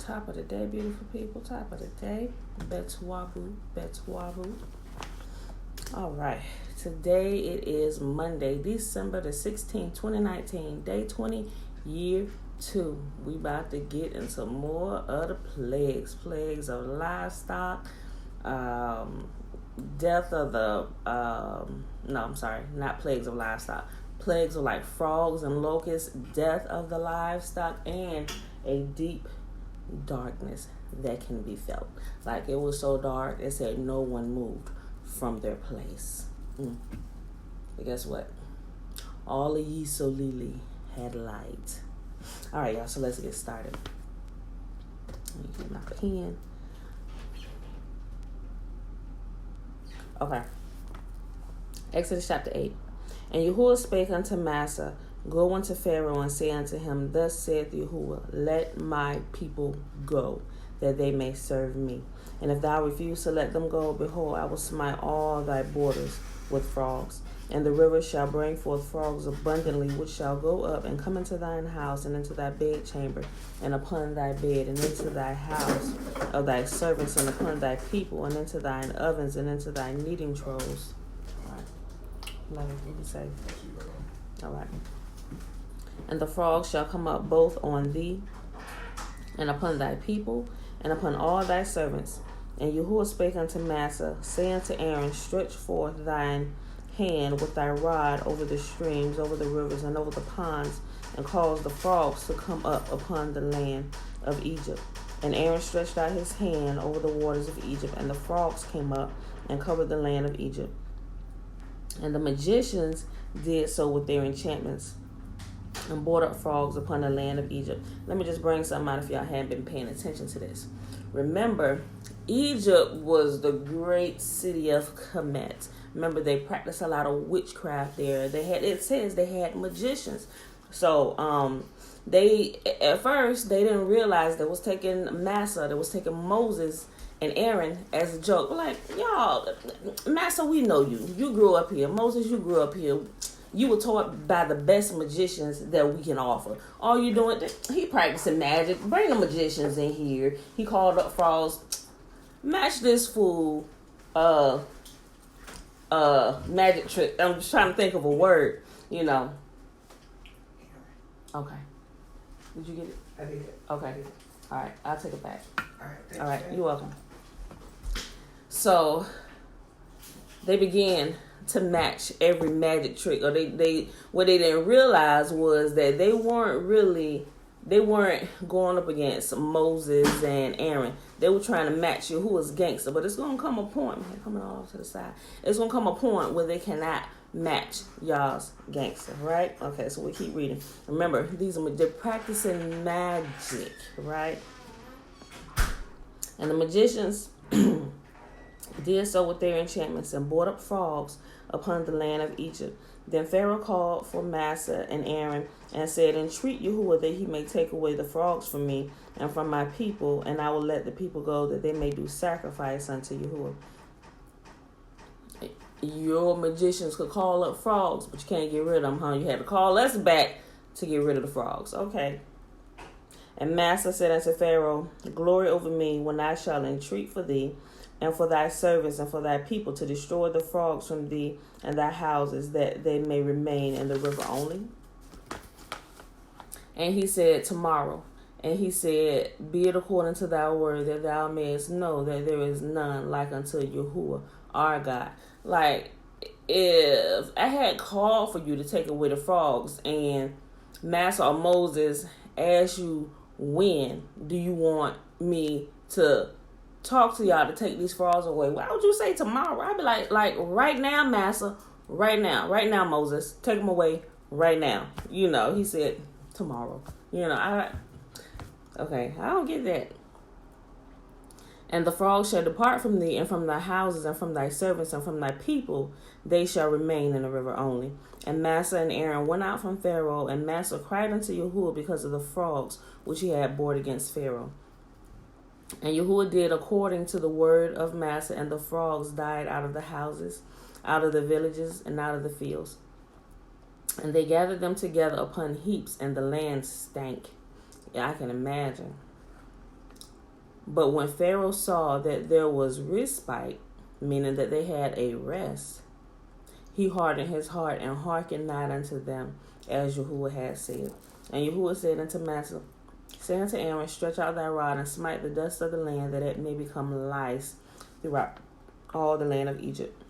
Top of the day, beautiful people. Top of the day. Betwabu. All right. Today it is Monday, December the 16th, 2019. Day 20, year 2. We about to get into more of the plagues. Plagues of livestock. Death of the... no, I'm sorry. Not plagues of livestock. Plagues of like frogs and locusts. Death of the livestock. And a deep darkness that can be felt. Like, it was so dark, it said no one moved from their place. But guess what? All of ye so lily had light. All right, y'all, so let's get started. Let me get my pen. Okay. Exodus chapter 8. And Yahuwah spake unto Massa, Go unto Pharaoh and say unto him, Thus saith Yahuwah, Let my people go, that they may serve me. And if thou refuse to let them go, behold, I will smite all thy borders with frogs. And the river shall bring forth frogs abundantly, which shall go up and come into thine house, and into thy bedchamber, and upon thy bed, and into thy house of thy servants, and upon thy people, and into thine ovens, and into thy kneading troughs. All right. Let me say. All right. And the frogs shall come up both on thee, and upon thy people, and upon all thy servants. And Yahuwah spake unto Massa, saying to Aaron, Stretch forth thine hand with thy rod over the streams, over the rivers, and over the ponds, and cause the frogs to come up upon the land of Egypt. And Aaron stretched out his hand over the waters of Egypt, and the frogs came up and covered the land of Egypt. And the magicians did so with their enchantments, and brought up frogs upon the land of Egypt. Let me just bring something out if y'all haven't been paying attention to this. Remember, Egypt was the great city of Kemet. Remember, they practiced a lot of witchcraft there. It says they had magicians. So they at first they didn't realize they was taking Massa, they was taking Moses and Aaron as a joke. Like, y'all, Massa, we know you. You grew up here. Moses, you grew up here. You were taught by the best magicians that we can offer. All you doing, he practicing magic. Bring the magicians in here. He called up frogs. Match this fool magic trick. I'm just trying to think of a word, you know. Okay. Did you get it? I did it. Okay. All right. I'll take it back. All All right. You're welcome. So they began to match every magic trick, or they what they didn't realize was that they weren't going up against Moses and Aaron. They were trying to match you, who was gangster. But it's gonna come a point, man, coming all to the side. It's gonna come a point where they cannot match y'all's gangster, right? Okay, so we keep reading. Remember, they're practicing magic, right? And the magicians did so with their enchantments and brought up frogs upon the land of Egypt. Then Pharaoh called for Massa and Aaron and said, Entreat Yahuwah that he may take away the frogs from me and from my people, and I will let the people go that they may do sacrifice unto Yahuwah. Your magicians could call up frogs, but you can't get rid of them, huh? You had to call us back to get rid of the frogs. Okay. And Massa said unto Pharaoh, Glory over me when I shall entreat for thee, and for thy servants and for thy people, to destroy the frogs from thee and thy houses, that they may remain in the river only. And he said, Tomorrow. And he said, Be it according to thy word, that thou mayest know that there is none like unto Yahuwah our God. Like, if I had called for you to take away the frogs, and Massa or Moses asked you, when do you want me to talk to y'all to take these frogs away? Why would you say tomorrow? I'd be like right now, Massa, right now, Moses, take them away right now. You know, he said tomorrow. You know, I don't get that. And the frogs shall depart from thee, and from thy houses, and from thy servants, and from thy people, they shall remain in the river only. And Massa and Aaron went out from Pharaoh, and Massa cried unto Yahuwah because of the frogs which he had brought against Pharaoh. And Yahuwah did according to the word of Massa, and the frogs died out of the houses, out of the villages, and out of the fields. And they gathered them together upon heaps, and the land stank. Yeah, I can imagine. But when Pharaoh saw that there was respite, meaning that they had a rest, he hardened his heart and hearkened not unto them, as Yahuwah had said. And Yahuwah said unto Massa, say unto Aaron, stretch out thy rod and smite the dust of the land, that it may become lice throughout all the land of Egypt.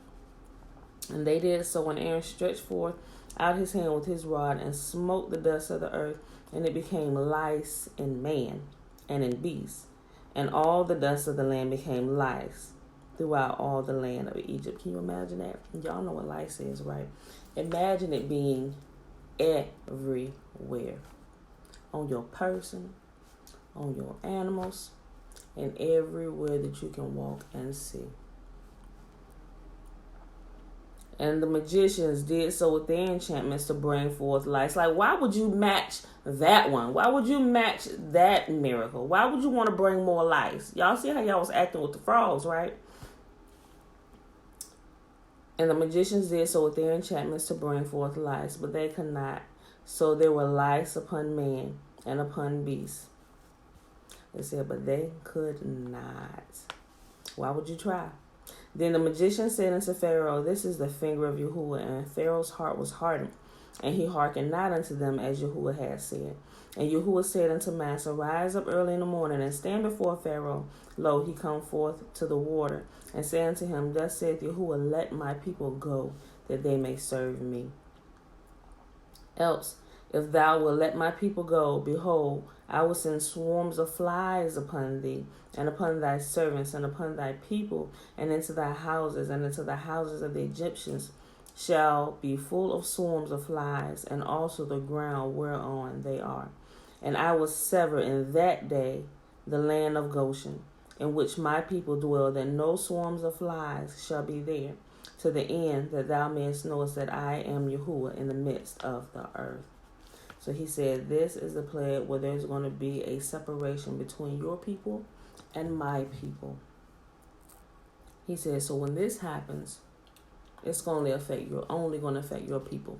And they did so, when Aaron stretched forth out his hand with his rod and smote the dust of the earth, and it became lice in man and in beast, and all the dust of the land became lice throughout all the land of Egypt. Can you imagine that? Y'all know what lice is, right? Imagine it being everywhere. On your person, on your animals, and everywhere that you can walk and see. And the magicians did so with their enchantments to bring forth lice. Like, why would you match that one? Why would you match that miracle? Why would you want to bring more lice? Y'all see how y'all was acting with the frogs, right? And the magicians did so with their enchantments to bring forth lice, but they could not. So there were lice upon man and upon beasts. They said, but they could not. Why would you try? Then the magician said unto Pharaoh, this is the finger of Yahuwah. And Pharaoh's heart was hardened, and he hearkened not unto them, as Yahuwah had said. And Yahuwah said unto Massa, rise up early in the morning, and stand before Pharaoh. Lo, he come forth to the water. And say unto him, thus saith Yahuwah, let my people go, that they may serve me. Else, if thou wilt let my people go, behold, I will send swarms of flies upon thee, and upon thy servants, and upon thy people, and into thy houses, and into the houses of the Egyptians shall be full of swarms of flies, and also the ground whereon they are. And I will sever in that day the land of Goshen, in which my people dwell, that no swarms of flies shall be there, to the end that thou mayest knowest that I am Yahuwah in the midst of the earth. So he said, this is the plague where there's going to be a separation between your people and my people. He said, so when this happens, it's only going to affect your people.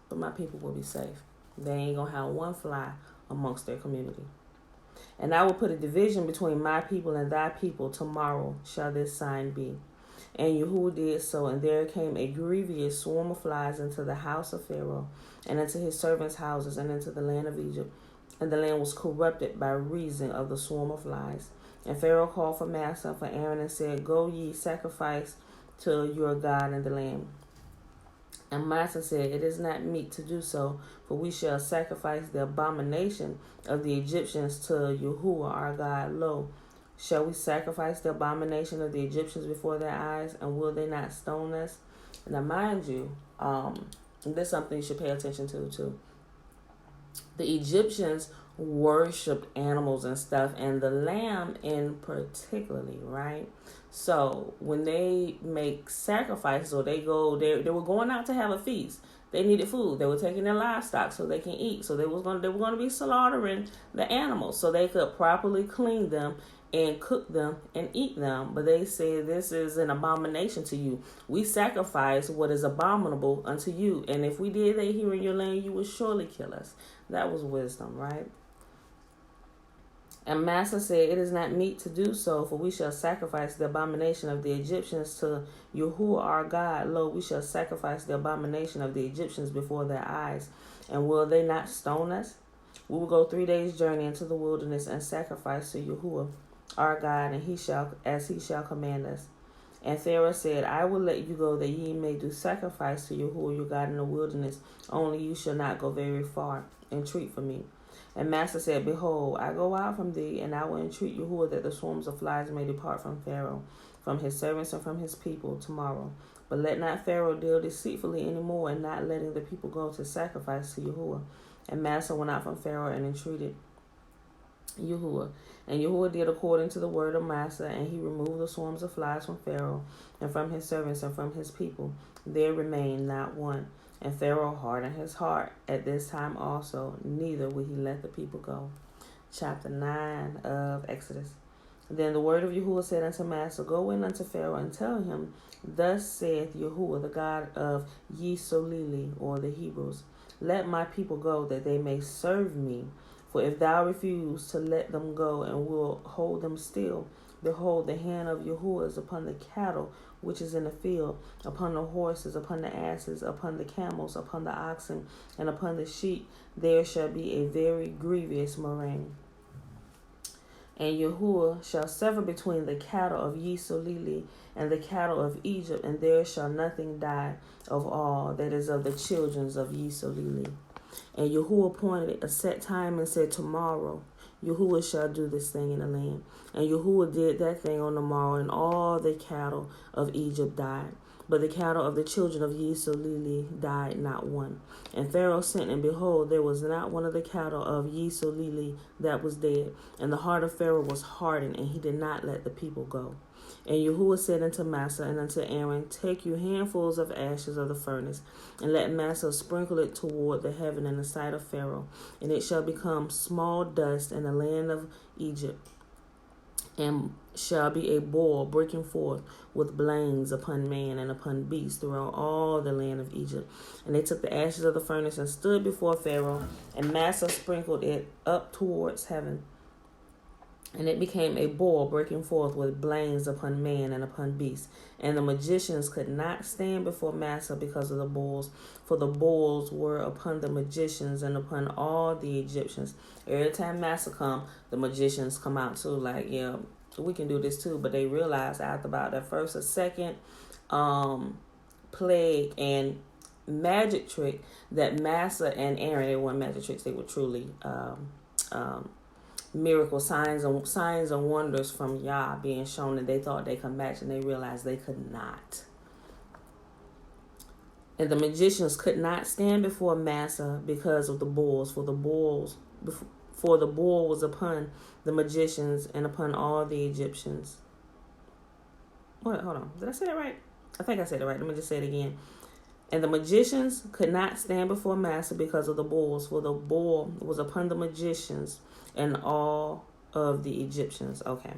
But my people will be safe. They ain't going to have one fly amongst their community. And I will put a division between my people and thy people. Tomorrow shall this sign be. And Yahuwah did so, and there came a grievous swarm of flies into the house of Pharaoh, and into his servants' houses, and into the land of Egypt. And the land was corrupted by reason of the swarm of flies. And Pharaoh called for Massa and for Aaron, and said, go ye, sacrifice to your God in the land. And Massa said, it is not meet to do so, for we shall sacrifice the abomination of the Egyptians to Yahuwah our God. Lo, shall we sacrifice the abomination of the Egyptians before their eyes, and will they not stone us? Now, mind you, this is something you should pay attention to, too. The Egyptians worshipped animals and stuff, and the lamb in particularly, right? So when they make sacrifices, or they were going out to have a feast. They needed food. They were taking their livestock so they can eat. So they were going to be slaughtering the animals so they could properly clean them and cook them and eat them. But they said, this is an abomination to you. We sacrifice what is abominable unto you. And if we did that here in your land, you would surely kill us. That was wisdom, right? And Massa said, it is not meet to do so, for we shall sacrifice the abomination of the Egyptians to Yahuwah our God. Lo, we shall sacrifice the abomination of the Egyptians before their eyes. And will they not stone us? We will go 3 days' journey into the wilderness and sacrifice to Yahuwah our God, and he shall command us. And Pharaoh said, I will let you go, that ye may do sacrifice to Yahuwah your God in the wilderness. Only you shall not go very far. Entreat for me. And Massa said, behold, I go out from thee, and I will entreat Yahuwah that the swarms of flies may depart from Pharaoh, from his servants, and from his people tomorrow. But let not Pharaoh deal deceitfully any more, in not letting the people go to sacrifice to Yahuwah. And Massa went out from Pharaoh and entreated Yahuwah. And Yahuwah did according to the word of Massa, and he removed the swarms of flies from Pharaoh, and from his servants, and from his people. There remained not one. And Pharaoh hardened his heart at this time also, neither would he let the people go. Chapter 9 of Exodus. Then the word of Yahuwah said unto Massa, go in unto Pharaoh, and tell him, thus saith Yahuwah, the God of Yisolili, or the Hebrews, let my people go, that they may serve me. For if thou refuse to let them go and will hold them still, behold, the hand of Yahuwah is upon the cattle which is in the field, upon the horses, upon the asses, upon the camels, upon the oxen, and upon the sheep. There shall be a very grievous murrain. And Yahuwah shall sever between the cattle of Yisolili and the cattle of Egypt, and there shall nothing die of all that is of the children of Yisolili. And Yahuwah appointed a set time and said, tomorrow Yahuwah shall do this thing in the land. And Yahuwah did that thing on the morrow, and all the cattle of Egypt died. But the cattle of the children of Yisolili died not one. And Pharaoh sent, and behold, there was not one of the cattle of Yisolili that was dead. And the heart of Pharaoh was hardened, and he did not let the people go. And Yahuwah said unto Massa and unto Aaron, take you handfuls of ashes of the furnace, and let Massa sprinkle it toward the heaven in the sight of Pharaoh, and it shall become small dust in the land of Egypt, and shall be a boil breaking forth with blains upon man and upon beast throughout all the land of Egypt. And they took the ashes of the furnace and stood before Pharaoh, and Massa sprinkled it up towards heaven. And it became a boil breaking forth with blains upon man and upon beast. And the magicians could not stand before Massa because of the boils, for the boils were upon the magicians and upon all the Egyptians. Every time Massa come, the magicians come out too, like, yeah, we can do this too. But they realized after about the first or second plague and magic trick that Massa and Aaron, they weren't magic tricks, they were truly miracle signs and wonders from Yah being shown, and they thought they could match, and they realized they could not. And the magicians could not stand before Massa because of the bulls, for the bull was upon the magicians and upon all the Egyptians. What? Hold on. Did I say that right? I think I said it right. Let me just say it again. And the magicians could not stand before Massa because of the bulls, for the bull was upon the magicians and all of the Egyptians. Okay.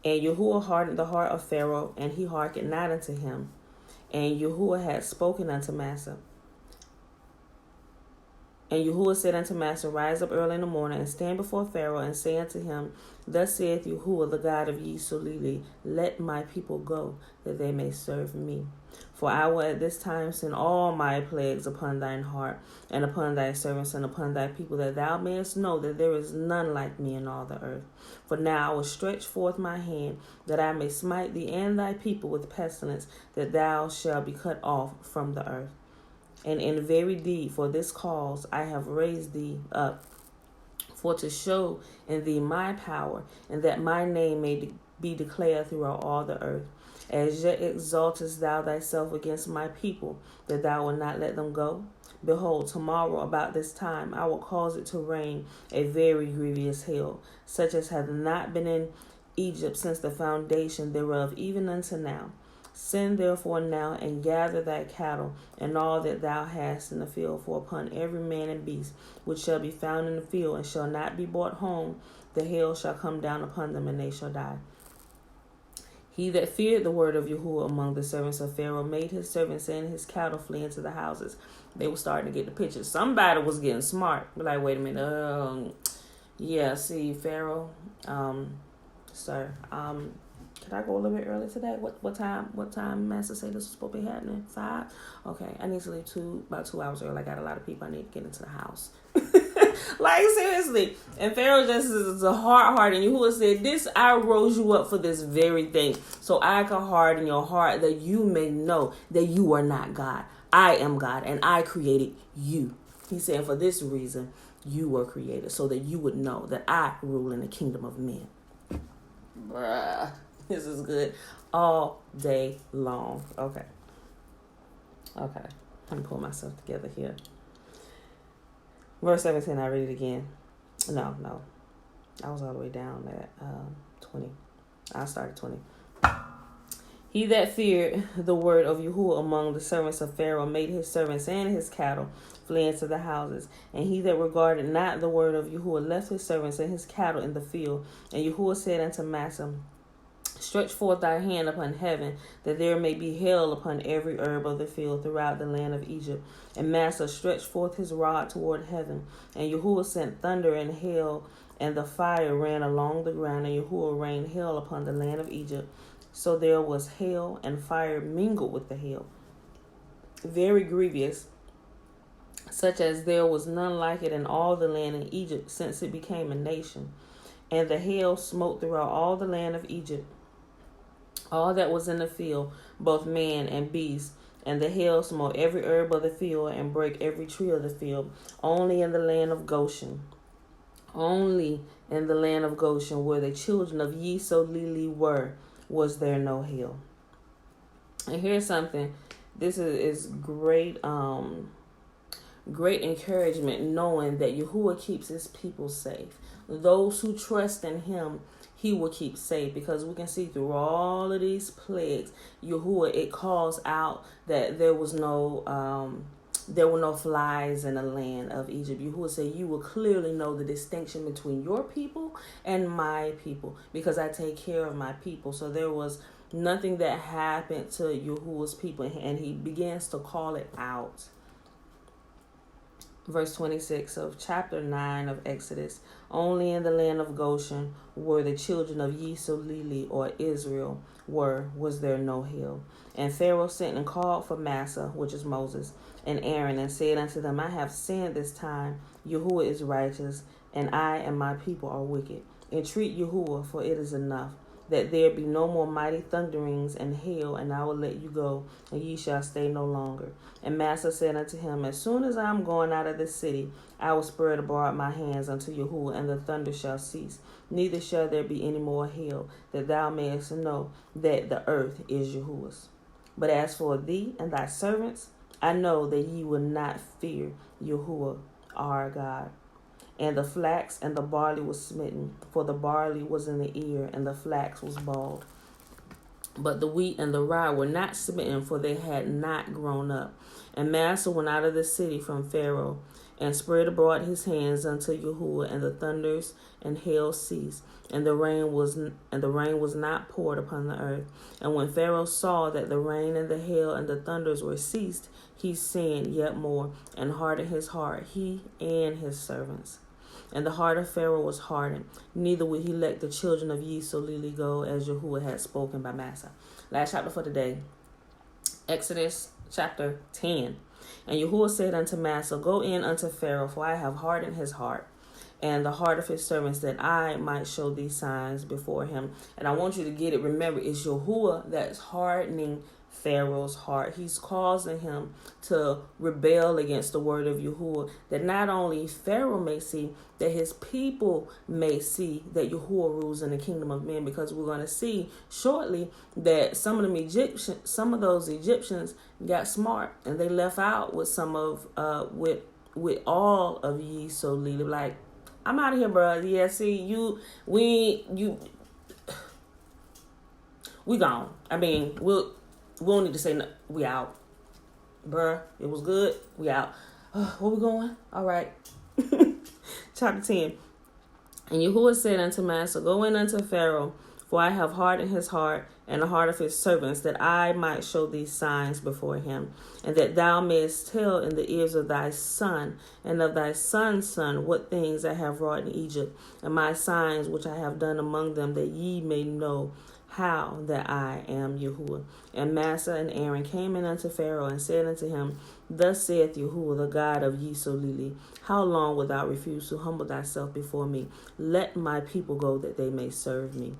And Yahuwah hardened the heart of Pharaoh, and he hearkened not unto him. And Yahuwah had spoken unto Massa. And Yahuwah said unto Massa, rise up early in the morning, and stand before Pharaoh, and say unto him, thus saith Yahuwah, the God of Yisolili, let my people go, that they may serve me. For I will at this time send all my plagues upon thine heart, and upon thy servants, and upon thy people, that thou mayest know that there is none like me in all the earth. For now I will stretch forth my hand, that I may smite thee and thy people with pestilence, that thou shalt be cut off from the earth. And in very deed, for this cause I have raised thee up, for to show in thee my power, and that my name may be declared throughout all the earth. As yet exaltest thou thyself against my people, that thou wilt not let them go? Behold, tomorrow about this time I will cause it to rain a very grievous hail, such as hath not been in Egypt since the foundation thereof, even unto now. Send therefore now and gather thy cattle and all that thou hast in the field, for upon every man and beast which shall be found in the field and shall not be brought home, the hail shall come down upon them, and they shall die. He that feared the word of Yahuwah among the servants of Pharaoh made his servants and his cattle flee into the houses. They were starting to get the picture. Somebody was getting smart. Like, wait a minute. Yeah, see, Pharaoh, sir, could I go a little bit early today? What time Master said this was supposed to be happening? 5? Okay, I need to leave about 2 hours early. I got a lot of people I need to get into the house. Like, seriously. And Pharaoh just is a hard heart. And Yahuwah said, this, I rose you up for this very thing, so I can harden your heart, that you may know that you are not God. I am God, and I created you. He said, for this reason, you were created, so that you would know that I rule in the kingdom of men. Bruh. This is good all day long. Okay. Let me pull myself together here. Verse 17, I read it again. No. I was all the way down at 20. I started 20. He that feared the word of Yahuwah among the servants of Pharaoh made his servants and his cattle flee into the houses. And he that regarded not the word of Yahuwah left his servants and his cattle in the field. And Yahuwah said unto Massa, Stretch forth thy hand upon heaven, that there may be hail upon every herb of the field throughout the land of Egypt. And Massa stretched forth his rod toward heaven, and Yahuwah sent thunder and hail, and the fire ran along the ground, and Yahuwah rained hail upon the land of Egypt. So there was hail and fire mingled with the hail, very grievous, such as there was none like it in all the land in Egypt since it became a nation. And the hail smote throughout all the land of Egypt, all that was in the field, both man and beast. And the hail smote every herb of the field and brake every tree of the field. Only in the land of Goshen, only in the land of Goshen, where the children of Yisolili were, was there no hail. And here's something. This is great. Great encouragement, knowing that Yahuwah keeps his people safe. Those who trust in him, he will keep safe, because we can see through all of these plagues, Yahuwah, it calls out that there were no flies in the land of Egypt. Yahuwah said, you will clearly know the distinction between your people and my people, because I take care of my people. So there was nothing that happened to Yahuwah's people, and he begins to call it out. Verse 26 of chapter 9 of Exodus. Only in the land of Goshen, where the children of Yisolili or Israel was there no hail. And Pharaoh sent and called for Massa, which is Moses, and Aaron, and said unto them, I have sinned this time. Yahuwah is righteous, and I and my people are wicked. Entreat Yahuwah, for it is enough, that there be no more mighty thunderings and hail, and I will let you go, and ye shall stay no longer. And Massa said unto him, as soon as I am going out of this city, I will spread abroad my hands unto Yahuwah, and the thunder shall cease. Neither shall there be any more hail, that thou mayest know that the earth is Yahuwah's. But as for thee and thy servants, I know that ye will not fear Yahuwah our God. And the flax and the barley was smitten, for the barley was in the ear, and the flax was bald. But the wheat and the rye were not smitten, for they had not grown up. And Massa went out of the city from Pharaoh, and spread abroad his hands unto Yahuwah, and the thunders and hail ceased, and the rain was not poured upon the earth. And when Pharaoh saw that the rain and the hail and the thunders were ceased, he sinned yet more, and hardened his heart, he and his servants. And the heart of Pharaoh was hardened, neither would he let the children of Yisolili go, as Yahuwah had spoken by Massa. Last chapter for today, Exodus chapter 10. And Yahuwah said unto Massa, go in unto Pharaoh, for I have hardened his heart, and the heart of his servants, that I might show these signs before him. And I want you to get it. Remember, it's Yahuwah that's hardening Pharaoh's heart. He's causing him to rebel against the word of Yahuwah, that not only Pharaoh may see, that his people may see that Yahuwah rules in the kingdom of men, because we're going to see shortly that some of those Egyptians got smart, and they left out with some of with all of ye so leader. Like, I'm out of here, bro. Yeah, see, we gone. I mean, we don't need to say no. We out. Bruh, it was good. We out. Where we going? All right. Chapter 10. And Yahuwah said unto Massa, go in unto Pharaoh, for I have hardened his heart and the heart of his servants, that I might show these signs before him, and that thou mayest tell in the ears of thy son and of thy son's son what things I have wrought in Egypt, and my signs which I have done among them, that ye may know how that I am Yahuwah. And Massa and Aaron came in unto Pharaoh, and said unto him, thus saith Yahuwah, the God of Yisolili, how long wilt thou refuse to humble thyself before me? Let my people go, that they may serve me.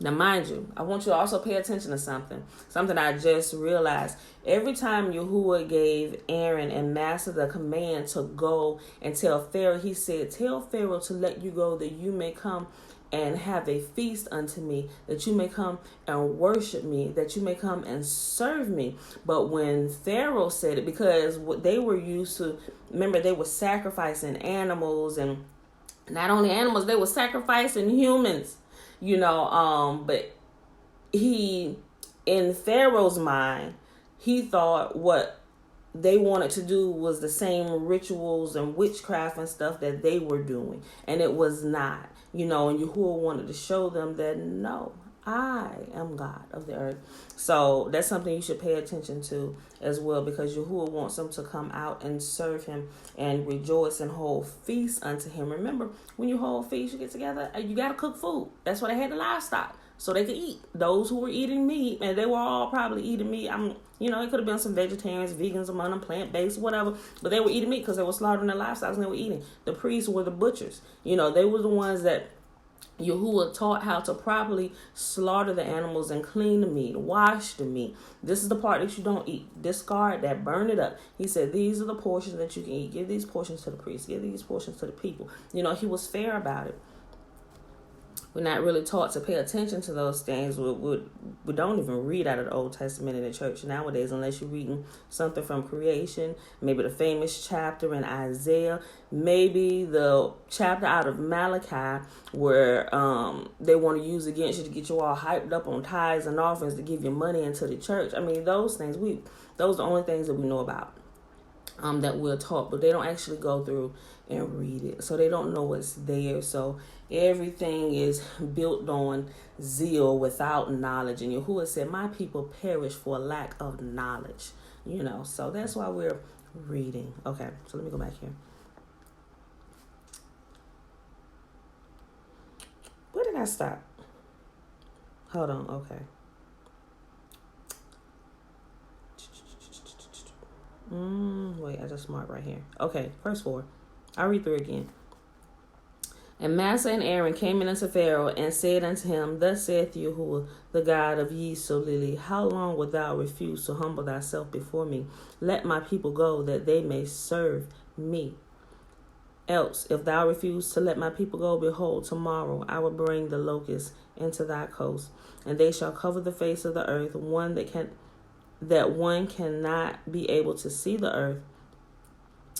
Now, mind you, I want you to also pay attention to something I just realized. Every time Yahuwah gave Aaron and Massa the command to go and tell Pharaoh, he said, tell Pharaoh to let you go, that you may come and have a feast unto me, that you may come and worship me, that you may come and serve me. But when Pharaoh said it, because what they were used to, remember, they were sacrificing animals, and not only animals, they were sacrificing humans, but in Pharaoh's mind, he thought what they wanted to do was the same rituals and witchcraft and stuff that they were doing. And it was not, and Yahuwah wanted to show them that no, I am God of the earth. So that's something you should pay attention to as well, because Yahuwah wants them to come out and serve him and rejoice and hold feasts unto him. Remember, when you hold feasts, you get together, you got to cook food. That's why they had the livestock, so they could eat. Those who were eating meat, and they were all probably eating meat. It could have been some vegetarians, vegans among them, plant-based, whatever. But they were eating meat because they were slaughtering their livestock and they were eating. The priests were the butchers. They were the ones that Yahuwah taught how to properly slaughter the animals and clean the meat, wash the meat. This is the part that you don't eat. Discard that, burn it up. He said, these are the portions that you can eat. Give these portions to the priests. Give these portions to the people. He was fair about it. We're not really taught to pay attention to those things. We don't even read out of the Old Testament in the church nowadays unless you're reading something from creation, maybe the famous chapter in Isaiah, maybe the chapter out of Malachi where they want to use against you to get you all hyped up on tithes and offerings to give you money into the church. Those things, those are the only things that we know about. That we're taught, but they don't actually go through and read it, so they don't know what's there. So everything is built on zeal without knowledge, and Yahuwah said, my people perish for a lack of knowledge. So that's why we're reading. Okay, so let me go back here. Where did I stop? Hold on. Okay. Wait, I just marked right here. Okay, verse 4. I'll read through again. And Massa and Aaron came in unto Pharaoh and said unto him, thus saith Yahuwah, the God of ye Solili, how long wilt thou refuse to humble thyself before me? Let my people go, that they may serve me. Else, if thou refuse to let my people go, behold, tomorrow I will bring the locusts into thy coast, and they shall cover the face of the earth, that one cannot be able to see the earth,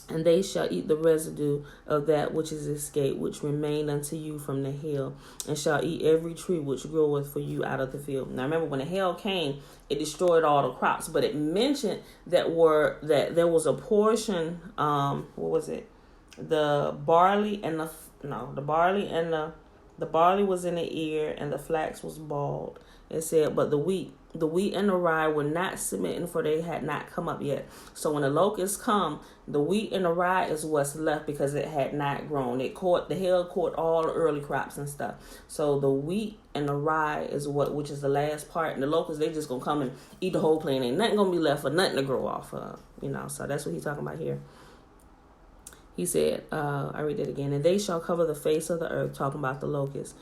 and they shall eat the residue of that which is escaped, which remained unto you from the hail, and shall eat every tree which groweth for you out of the field. Now remember, when the hail came, it destroyed all the crops, but it mentioned that there was a portion, what was it? The barley was in the ear, and the flax was bald. It said, but the wheat and the rye were not smitten, for they had not come up yet. So when the locusts come, the wheat and the rye is what's left because it had not grown. The hail caught all the early crops and stuff. So the wheat and the rye is which is the last part. And the locusts, they just gonna come and eat the whole plant. Ain't nothing gonna be left for nothing to grow off of. So that's what he's talking about here. He said, I read it again, and they shall cover the face of the earth, talking about the locusts,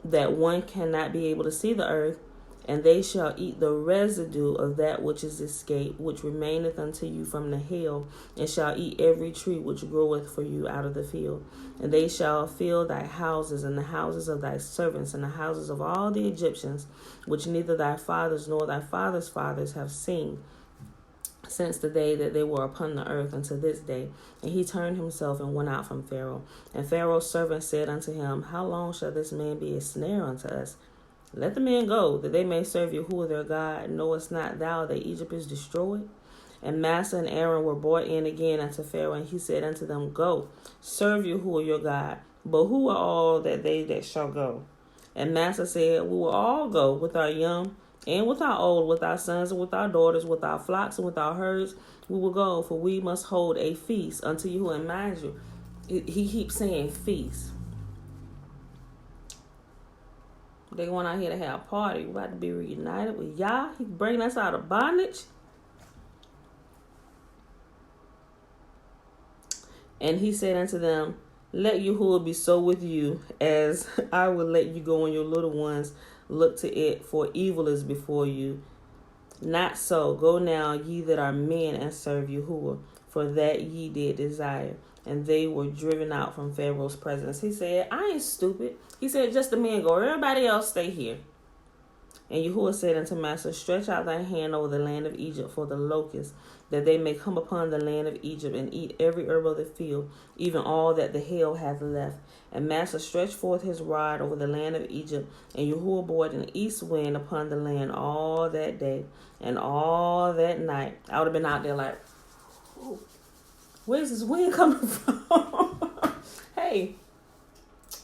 that one cannot be able to see the earth, and they shall eat the residue of that which is escaped, which remaineth unto you from the hail, and shall eat every tree which groweth for you out of the field. And they shall fill thy houses, and the houses of thy servants, and the houses of all the Egyptians, which neither thy fathers nor thy fathers' fathers have seen, since the day that they were upon the earth unto this day. And he turned himself and went out from Pharaoh. And Pharaoh's servant said unto him, how long shall this man be a snare unto us? Let the men go, that they may serve Yahuwah their God. Knowest not thou that Egypt is destroyed? And Massa and Aaron were brought in again unto Pharaoh, and he said unto them, go, serve Yahuwah your God. But who are all that shall go? And Massa said, we will all go, with our young and with our old, with our sons and with our daughters, with our flocks and with our herds. We will go, for we must hold a feast unto Yahuwah. And mind you, he keeps saying feast. They going out here to have a party. We're about to be reunited with Yah. He's bringing us out of bondage. And he said unto them, let Yahuwah be so with you, as I will let you go and your little ones look to it, for evil is before you. Not so. Go now, ye that are men, and serve Yahuwah, for that ye did desire. And they were driven out from Pharaoh's presence. He said, I ain't stupid. He said, just the men go. Everybody else stay here. And Yahuwah said unto Massa, stretch out thy hand over the land of Egypt for the locusts, that they may come upon the land of Egypt and eat every herb of the field, even all that the hail hath left. And Massa stretched forth his rod over the land of Egypt, and Yahuwah bore an east wind upon the land all that day and all that night. I would have been out there like, Where's this wind coming from? Hey,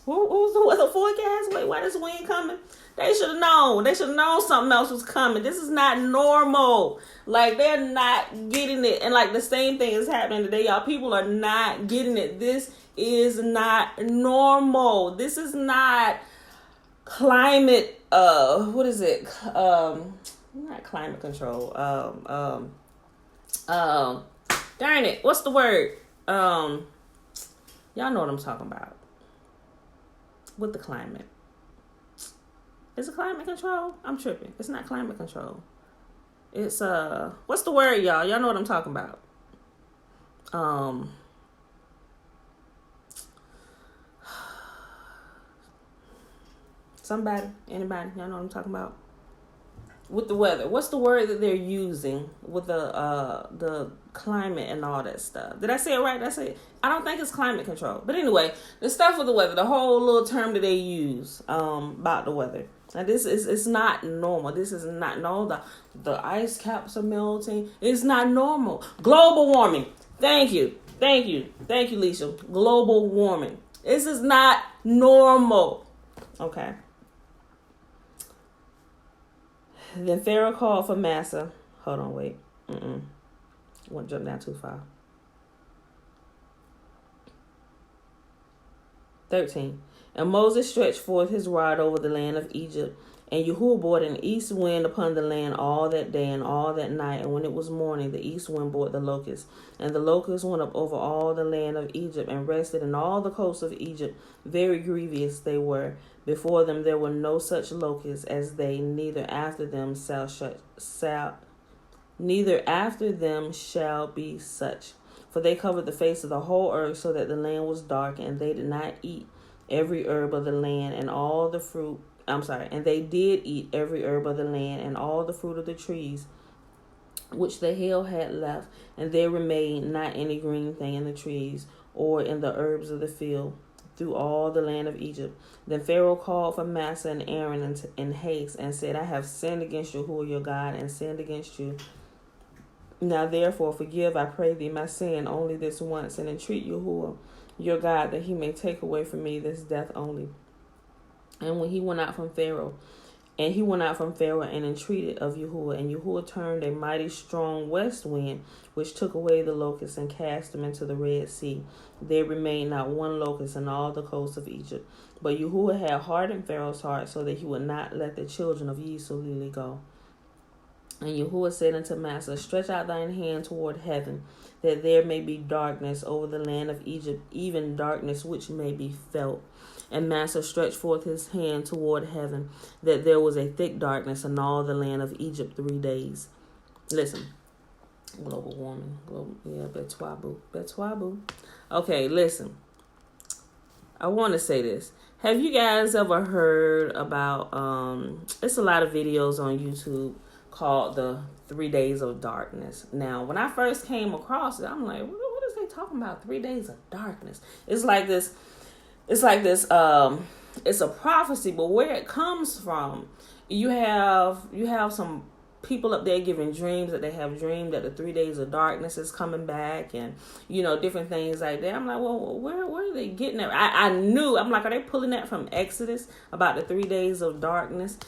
who's the weather forecast? Wait, why this wind coming? They should have known. They should have known something else was coming. This is not normal. Like, they're not getting it. And, like, the same thing is happening today, y'all. People are not getting it. This is not normal. This is not climate, what is it? Not climate control. Darn it. What's the word? Y'all know what I'm talking about. With the climate. Is it climate control? I'm tripping. It's not climate control. It's what's the word, y'all? Y'all know what I'm talking about. Somebody, anybody, y'all know what I'm talking about? With the weather. What's the word that they're using with the climate and all that stuff? Did I say it right? Did I say it? I don't think it's climate control. But anyway, the stuff with the weather, the whole little term that they use about the weather. Now, this is, it's not normal. This is not normal. The ice caps are melting. It's not normal. Global warming. Thank you, Leisha. Global warming. This is not normal. Okay. Then Pharaoh called for Massa. Hold on, wait. I want to jump down too far. 13. And Moses stretched forth his rod over the land of Egypt, and Yahuwah brought an east wind upon the land all that day and all that night. And when it was morning, the east wind brought the locusts. And the locusts went up over all the land of Egypt and rested in all the coasts of Egypt. Very grievous they were. Before them there were no such locusts as they, neither after them shall be such. For they covered the face of the whole earth, so that the land was dark, and they did not eat every herb of the land and all the fruit. And they did eat every herb of the land and all the fruit of the trees which the hail had left, and there remained not any green thing in the trees or in the herbs of the field through all the land of Egypt. Then Pharaoh called for Massa and Aaron in haste and said, I have sinned against Yahuwah your God and sinned against you. Now therefore forgive, I pray thee, my sin only this once, and entreat Yahuwah your God that he may take away from me this death only. And when he went out from Pharaoh and entreated of Yahuwah, and Yahuwah turned a mighty strong west wind, which took away the locusts and cast them into the Red Sea. There remained not one locust in all the coast of Egypt. But Yahuwah had hardened Pharaoh's heart, so that he would not let the children of Yisrael go. And Yahuwah said unto Massa, stretch out thine hand toward heaven, that there may be darkness over the land of Egypt, even darkness which may be felt. And Massa stretched forth his hand toward heaven, that there was a thick darkness in all the land of Egypt 3 days. Listen. Global warming. Betwabu. Okay, listen. I want to say this. Have you guys ever heard about, it's a lot of videos on YouTube called the 3 days of darkness. Now, when I first came across it, I'm like, what is they talking about? 3 days of darkness. It's like this, it's a prophecy, but where it comes from, you have some people up there giving dreams that they have dreamed that the 3 days of darkness is coming back, and different things like that. I'm like, well, where are they getting that? I knew. I'm like, are they pulling that from Exodus about the 3 days of darkness?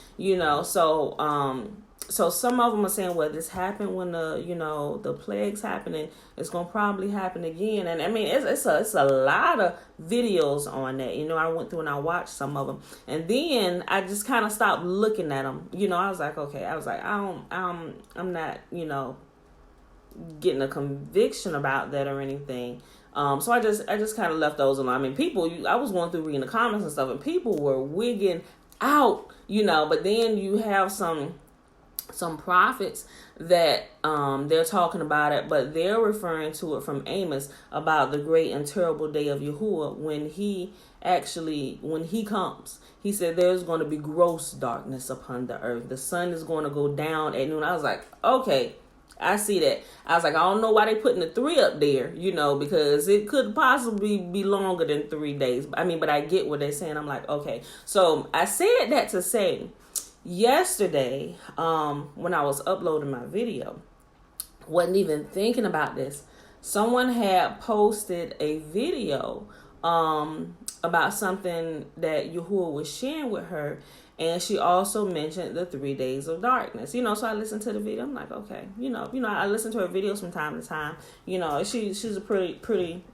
So some of them are saying, well, this happened when the plagues happened, and it's going to probably happen again. And I mean, it's a lot of videos on that. I went through and I watched some of them, and then I just kind of stopped looking at them. I was like, okay, I'm not, getting a conviction about that or anything. So I just kind of left those alone. I mean, I was going through reading the comments and stuff, and people were wigging out, but then you have some prophets that they're talking about it, but they're referring to it from Amos about the great and terrible day of Yahuwah when he comes. He said there's going to be gross darkness upon the earth. The sun is going to go down at noon. I was like, okay, I see that. I was like, I don't know why they putting the 3 up there, because it could possibly be longer than 3 days. But I get what they're saying. I'm like, okay. So I said that to say, yesterday, when I was uploading my video, wasn't even thinking about this. someone had posted a video about something that Yahuwah was sharing with her, and she also mentioned the 3 days of darkness. So I listened to the video. I'm like, okay, I listen to her videos from time to time. She's a pretty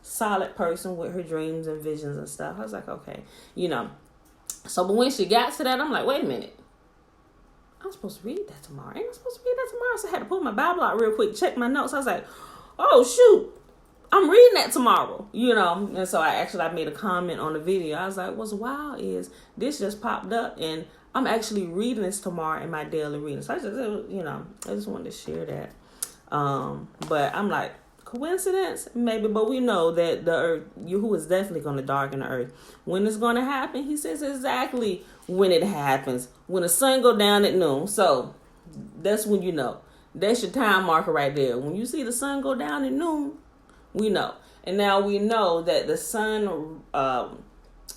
solid person with her dreams and visions and stuff. I was like, okay, So, but when she got to that, I'm like, wait a minute. I'm supposed to read that tomorrow. Ain't I supposed to read that tomorrow? So I had to pull my Bible out real quick, check my notes. I was like, oh, shoot. I'm reading that tomorrow, And so I made a comment on the video. I was like, what's wild is this just popped up, and I'm actually reading this tomorrow in my daily reading. So I just wanted to share that. But I'm like, coincidence? Maybe, but we know that the earth, Yahuwah is definitely going to darken the earth. When it's going to happen, he says exactly when it happens. When the sun go down at noon. So that's when you know. That's your time marker right there. When you see the sun go down at noon, we know. And now we know that the sun,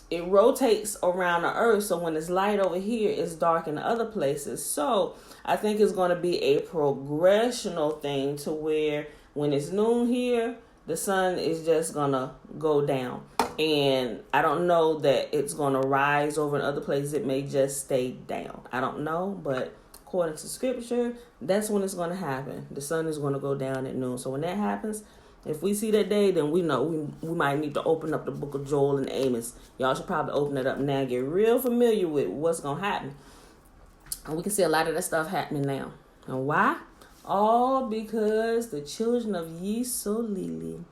it rotates around the earth. So when it's light over here, it's dark in other places. So I think it's going to be a progressional thing to where when it's noon here, the sun is just going to go down. And I don't know that it's going to rise over in other places. It may just stay down. I don't know. But according to scripture, that's when it's going to happen. The sun is going to go down at noon. So when that happens, if we see that day, then we know we might need to open up the book of Joel and Amos. Y'all should probably open it up now. Get real familiar with what's going to happen. And we can see a lot of that stuff happening now. And why? All because the children of Yisolili,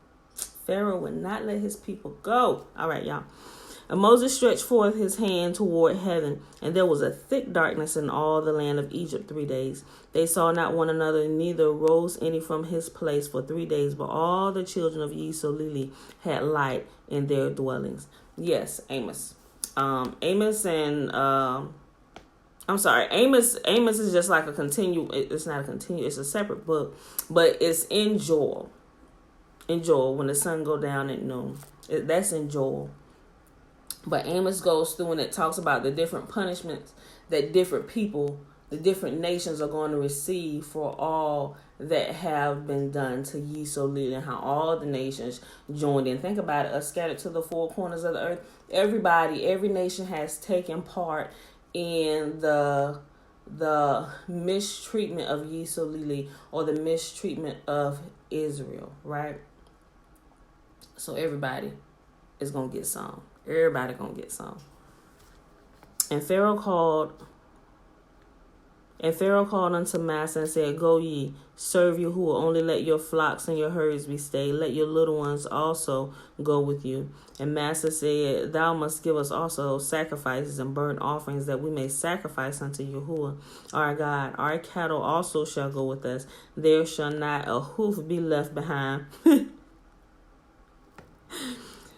Pharaoh would not let his people go. All right, y'all. And Moses stretched forth his hand toward heaven, and there was a thick darkness in all the land of Egypt 3 days. They saw not one another, neither rose any from his place for 3 days, but all the children of Yisolili had light in their dwellings. Yes, Amos. Amos is just like it's not a continue, it's a separate book, but it's in Joel. In Joel, when the sun go down at noon. That's in Joel. But Amos goes through and it talks about the different punishments that different people, the different nations are going to receive for all that have been done to Yisolili, and how all the nations joined in. Think about it, us scattered to the four corners of the earth. Every nation has taken part in the mistreatment of Yisolili, or the mistreatment of Israel, right? So everybody is going to get some. Everybody going to get some. And Pharaoh called unto Massa and said, Go ye, serve Yahuwah, only let your flocks and your herds be stayed. Let your little ones also go with you. And Massa said, Thou must give us also sacrifices and burnt offerings, that we may sacrifice unto Yahuwah our God. Our cattle also shall go with us. There shall not a hoof be left behind.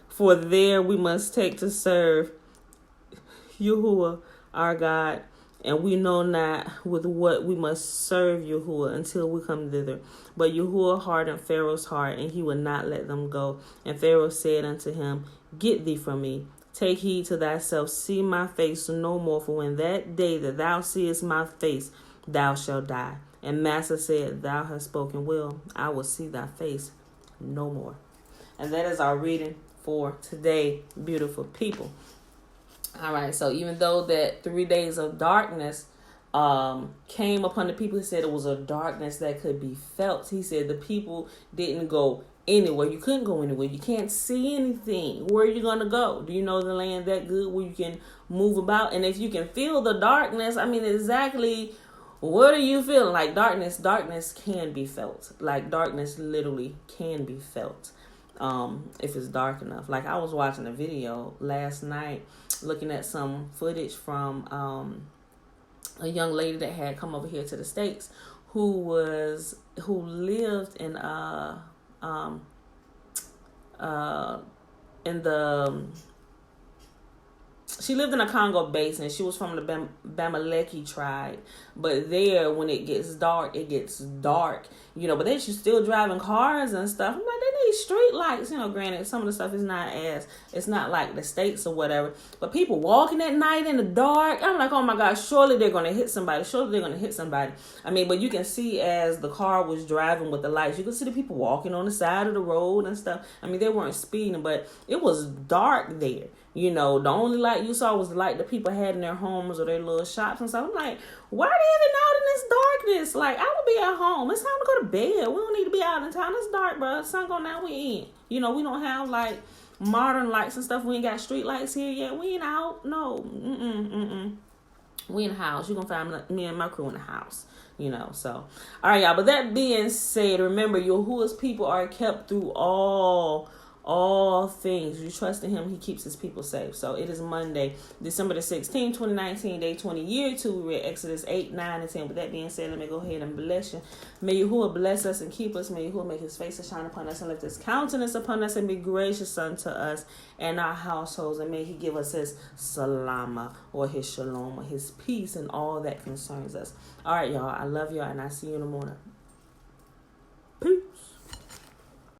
For there we must take to serve Yahuwah our God, and we know not with what we must serve Yahuwah until we come thither. But Yahuwah hardened Pharaoh's heart, and he would not let them go. And Pharaoh said unto him, Get thee from me. Take heed to thyself, see my face no more, for when that day that thou seest my face, thou shalt die. And Massa said, Thou hast spoken well. I will see thy face no more. And that is our reading for today, beautiful people. All right, so even though that 3 days of darkness came upon the people, he said it was a darkness that could be felt. He said the people didn't go anywhere. You couldn't go anywhere. You can't see anything. Where are you going to go? Do you know the land that good where you can move about? And if you can feel the darkness, I mean, exactly what are you feeling? Like darkness can be felt. Like darkness literally can be felt. If it's dark enough. Like I was watching a video last night, looking at some footage from a young lady that had come over here to the States, who lived in she lived in a Congo basin. She was from the Bamileke tribe. But there, when it gets dark, but they should still driving cars and stuff. I'm like, they see street lights. Granted, some of the stuff is it's not like the States or whatever. But people walking at night in the dark, I'm like, oh my gosh, surely they're going to hit somebody. But you can see as the car was driving with the lights, you can see the people walking on the side of the road and stuff. They weren't speeding, but it was dark there. The only light you saw was the light that people had in their homes or their little shops and stuff. I'm like, why are they even out in this darkness? Like, I would be at home. It's time to go to bed. We don't need to be out in town. It's dark, bro. Sun going down, we in. We don't have, like, modern lights and stuff. We ain't got street lights here yet. We ain't out. No. We in the house. You gonna find me and my crew in the house. So. All right, y'all. But that being said, remember, Yahuwah's people are kept through all things. You trust in him, he keeps his people safe. So it is Monday, December the 16th, 2019, day 20, year 2. We read Exodus 8, 9, and 10. With that being said, let me go ahead and bless you. May Yahuwah bless us and keep us. May Yahuwah make his face to shine upon us and lift his countenance upon us and be gracious unto us and our households. And may he give us his salama or his shalom or his peace and all that concerns us. All right, y'all. I love y'all and I see you in the morning.